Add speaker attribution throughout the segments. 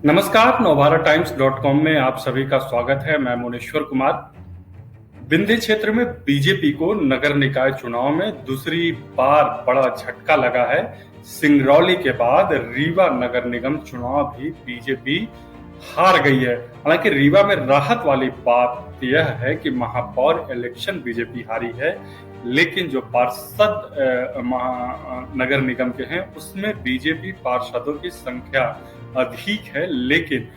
Speaker 1: नमस्कार, Navbharat times .com में आप सभी का स्वागत है। मैं मोनेश्वर कुमार। विंध्य क्षेत्र में बीजेपी को नगर निकाय चुनाव में दूसरी बार बड़ा झटका लगा है। सिंगरौली के बाद रीवा नगर निगम चुनाव भी बीजेपी हार गई है। हालांकि रीवा में राहत वाली बात यह है कि महापौर इलेक्शन बीजेपी हारी है, लेकिन जो पार्षद नगर निगम के हैं उसमें बीजेपी पार्षदों की संख्या अधिक है, लेकिन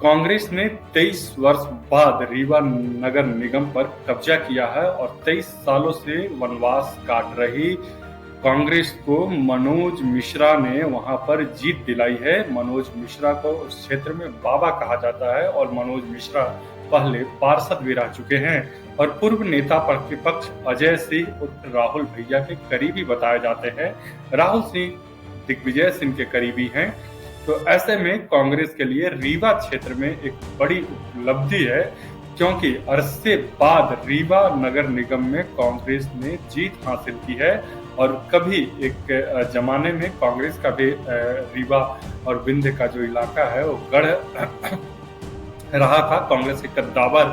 Speaker 1: कांग्रेस ने 23 वर्ष बाद रीवा नगर निगम पर कब्जा किया है और 23 सालों से वनवास काट रही कांग्रेस को मनोज मिश्रा ने वहां पर जीत दिलाई है। मनोज मिश्रा को उस क्षेत्र में बाबा कहा जाता है और मनोज मिश्रा पहले पार्षद भी रह चुके हैं और पूर्व नेता प्रतिपक्ष अजय सिंह उर्फ राहुल भैया के करीबी बताए जाते हैं। राहुल सिंह दिग्विजय सिंह के करीबी हैं। तो ऐसे में कांग्रेस के लिए रीवा क्षेत्र में एक बड़ी उपलब्धि है, क्योंकि अरसे बाद रीवा नगर निगम में कांग्रेस ने जीत हासिल की है। और कभी एक जमाने में कांग्रेस का भी रीवा और विंध्य का जो इलाका है वो गढ़ रहा था। कांग्रेस के कद्दावर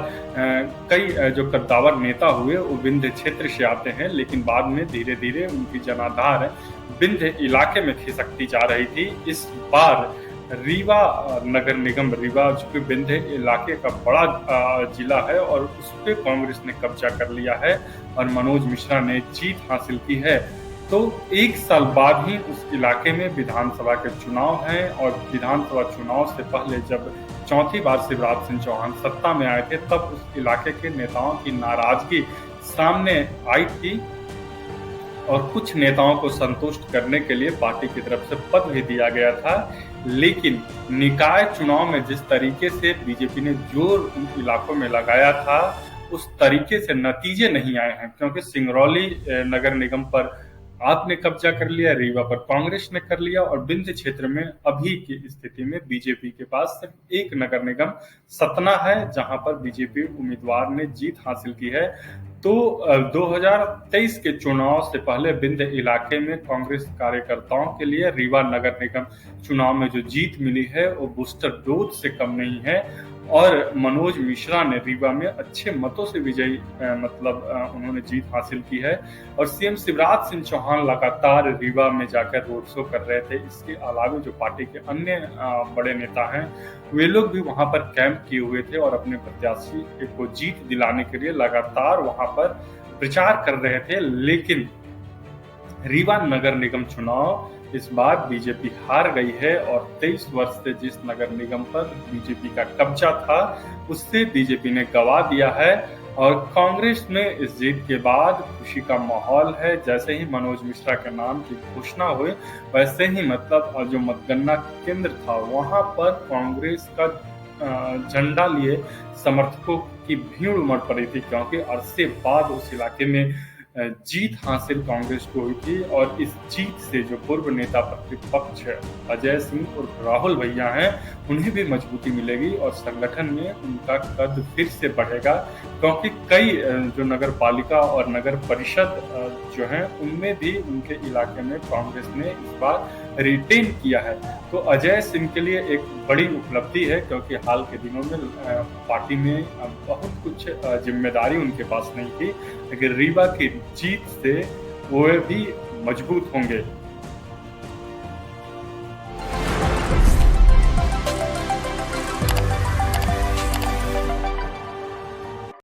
Speaker 1: कई जो कद्दावर नेता हुए वो विंध्य क्षेत्र से आते हैं, लेकिन बाद में धीरे धीरे उनकी जनाधार विंध्य इलाके में खिसकती जा रही थी। इस बार रीवा नगर निगम, रीवा जो कि विंध्य इलाके का बड़ा जिला है और उस पर कांग्रेस ने कब्जा कर लिया है और मनोज मिश्रा ने जीत हासिल की है। तो एक साल बाद ही उस इलाके में विधानसभा के चुनाव हैं और विधानसभा चुनाव से पहले जब चौथी बार शिवराज सिंह चौहान सत्ता में आए थे, तब उस इलाके के नेताओं की नाराजगी सामने आई थी और कुछ नेताओं को संतुष्ट करने के लिए पार्टी की तरफ से पद भी दिया गया था। लेकिन निकाय चुनाव में जिस तरीके से बीजेपी ने जोर उन इलाकों में लगाया था, उस तरीके से नतीजे नहीं आए हैं, क्योंकि सिंगरौली नगर निगम पर आपने कब्जा कर लिया, रीवा पर कांग्रेस ने कर लिया और विंध्य क्षेत्र में अभी की स्थिति में बीजेपी के पास सिर्फ एक नगर निगम सतना है, जहां पर बीजेपी उम्मीदवार ने जीत हासिल की है। तो 2023 के चुनाव से पहले विंध्य इलाके में कांग्रेस कार्यकर्ताओं के लिए रीवा नगर निगम चुनाव में जो जीत मिली है वो बूस्टर डोज से कम नहीं है और मनोज मिश्रा ने रीवा में अच्छे मतों से विजयी उन्होंने जीत हासिल की है। और सीएम शिवराज सिंह चौहान लगातार रीवा में जाकर रोड शो कर रहे थे। इसके अलावा जो पार्टी के अन्य बड़े नेता हैं वे लोग भी वहां पर कैंप किए हुए थे और अपने प्रत्याशी को जीत दिलाने के लिए लगातार वहां पर प्रचार कर रहे थे। लेकिन रीवा नगर निगम चुनाव इस बार बीजेपी हार गई है और 23 वर्ष से जिस नगर निगम पर बीजेपी का कब्जा था उससे बीजेपी ने गवा दिया है और कांग्रेस में इस जीत के बाद खुशी का माहौल है। जैसे ही मनोज मिश्रा के नाम की घोषणा हुई, वैसे ही जो मतगणना केंद्र था वहां पर कांग्रेस का झंडा लिए समर्थकों की भीड़ उमड़ पड़ी थी, क्योंकि अरसे बाद उस इलाके में जीत हासिल कांग्रेस को हुई थी। और इस जीत से जो पूर्व नेता प्रतिपक्ष अजय सिंह और राहुल भैया हैं उन्हें भी मजबूती मिलेगी और संगठन में उनका कद फिर से बढ़ेगा, क्योंकि कई जो नगर पालिका और नगर परिषद जो हैं उनमें भी उनके इलाके में कांग्रेस ने इस बार रिटेन किया है। तो अजय सिंह के लिए एक बड़ी उपलब्धि है, क्योंकि हाल के दिनों में पार्टी में बहुत कुछ जिम्मेदारी उनके पास नहीं थी, लेकिन रीवा की जीत से वो भी मजबूत होंगे।